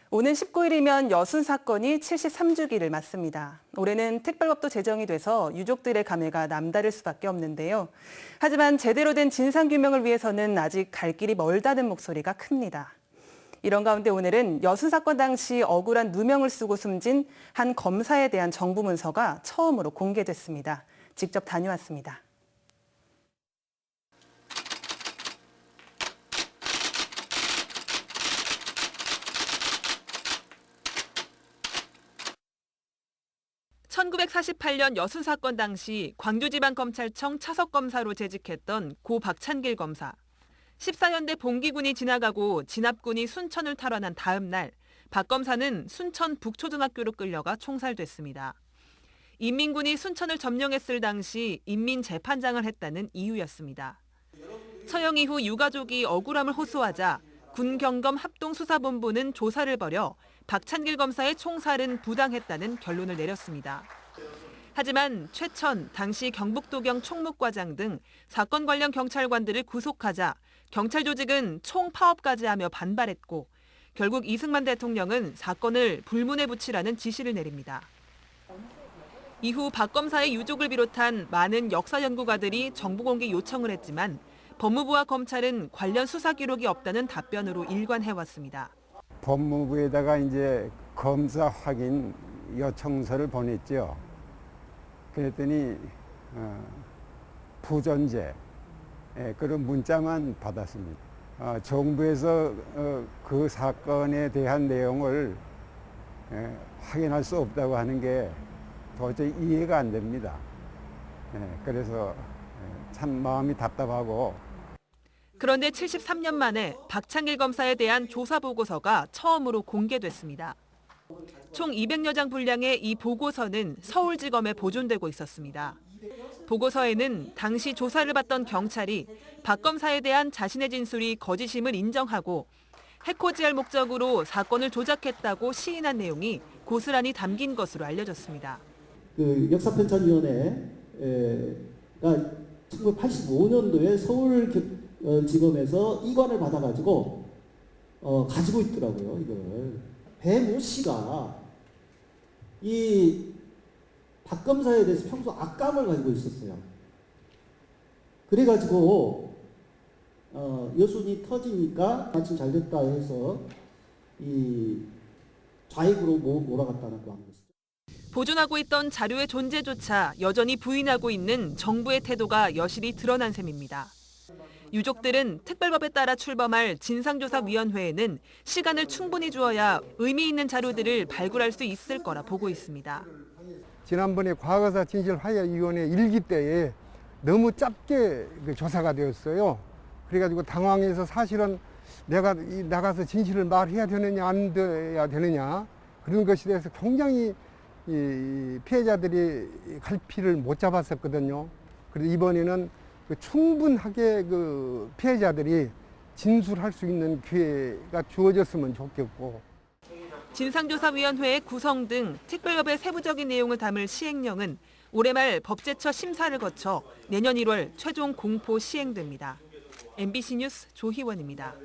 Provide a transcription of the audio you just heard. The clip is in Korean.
오는 19일이면 여순 사건이 73주기를 맞습니다. 올해는 특별법도 제정이 돼서 유족들의 감회가 남다를 수밖에 없는데요. 하지만 제대로 된 진상규명을 위해서는 아직 갈 길이 멀다는 목소리가 큽니다. 이런 가운데 오늘은 여순 사건 당시 억울한 누명을 쓰고 숨진 한 검사에 대한 정부 문서가 처음으로 공개됐습니다. 직접 다녀왔습니다. (1948년) 여순 사건 당시 광주지방검찰청 차석검사로 재직했던 고 박찬길 검사. 14년대 봉기군이 지나가고 진압군이 순천을 탈환한 다음 날 박 검사는 순천 북초등학교로 끌려가 총살됐습니다. 인민군이 순천을 점령했을 당시 인민재판장을 했다는 이유였습니다. 처형 이후 유가족이 억울함을 호소하자 군경검합동수사본부는 조사를 벌여 박찬길 검사의 총살은 부당했다는 결론을 내렸습니다. 하지만 최천 당시 경북도경 총무과장 등 사건 관련 경찰관들을 구속하자 경찰 조직은 총파업까지 하며 반발했고 결국 이승만 대통령은 사건을 불문에 붙이라는 지시를 내립니다. 이후 박 검사의 유족을 비롯한 많은 역사 연구가들이 정보 공개 요청을 했지만 법무부와 검찰은 관련 수사 기록이 없다는 답변으로 일관해왔습니다. 법무부에다가 이제 검사 확인 요청서를 보냈죠. 그랬더니 부존재 그런 문자만 받았습니다. 정부에서 그 사건에 대한 내용을 확인할 수 없다고 하는 게 도저히 이해가 안 됩니다. 그래서 참 마음이 답답하고. 그런데 73년 만에 박찬길 검사에 대한 조사 보고서가 처음으로 공개됐습니다. 총 200여 장 분량의 이 보고서는 서울지검에 보존되고 있었습니다. 보고서에는 당시 조사를 받던 경찰이 박 검사에 대한 자신의 진술이 거짓임을 인정하고 해코지할 목적으로 사건을 조작했다고 시인한 내용이 고스란히 담긴 것으로 알려졌습니다. 그 역사편찬위원회가 1985년도에 서울지검에서 이관을 받아가지고 가지고 있더라고요. 이걸 배모 씨가 이 박 검사에 대해서 평소 악감을 가지고 있었어요. 그래가지고 여순이 터지니까 마침 잘 됐다 해서 이 좌익으로 몰아갔다고 하는 것이죠. 보존하고 있던 자료의 존재조차 여전히 부인하고 있는 정부의 태도가 여실히 드러난 셈입니다. 유족들은 특별법에 따라 출범할 진상조사위원회에는 시간을 충분히 주어야 의미 있는 자료들을 발굴할 수 있을 거라 보고 있습니다. 지난번에 과거사 진실화해위원회 1기 때에 너무 짧게 조사가 되었어요. 그래가지고 당황해서 사실은 내가 나가서 진실을 말해야 되느냐 안 돼야 되느냐 그런 것에 대해서 굉장히 이 피해자들이 갈피를 못 잡았었거든요. 그래서 이번에는 충분하게 그 피해자들이 진술할 수 있는 기회가 주어졌으면 좋겠고. 진상조사위원회의 구성 등 특별법의 세부적인 내용을 담을 시행령은 올해 말 법제처 심사를 거쳐 내년 1월 최종 공포 시행됩니다. MBC 뉴스 조희원입니다.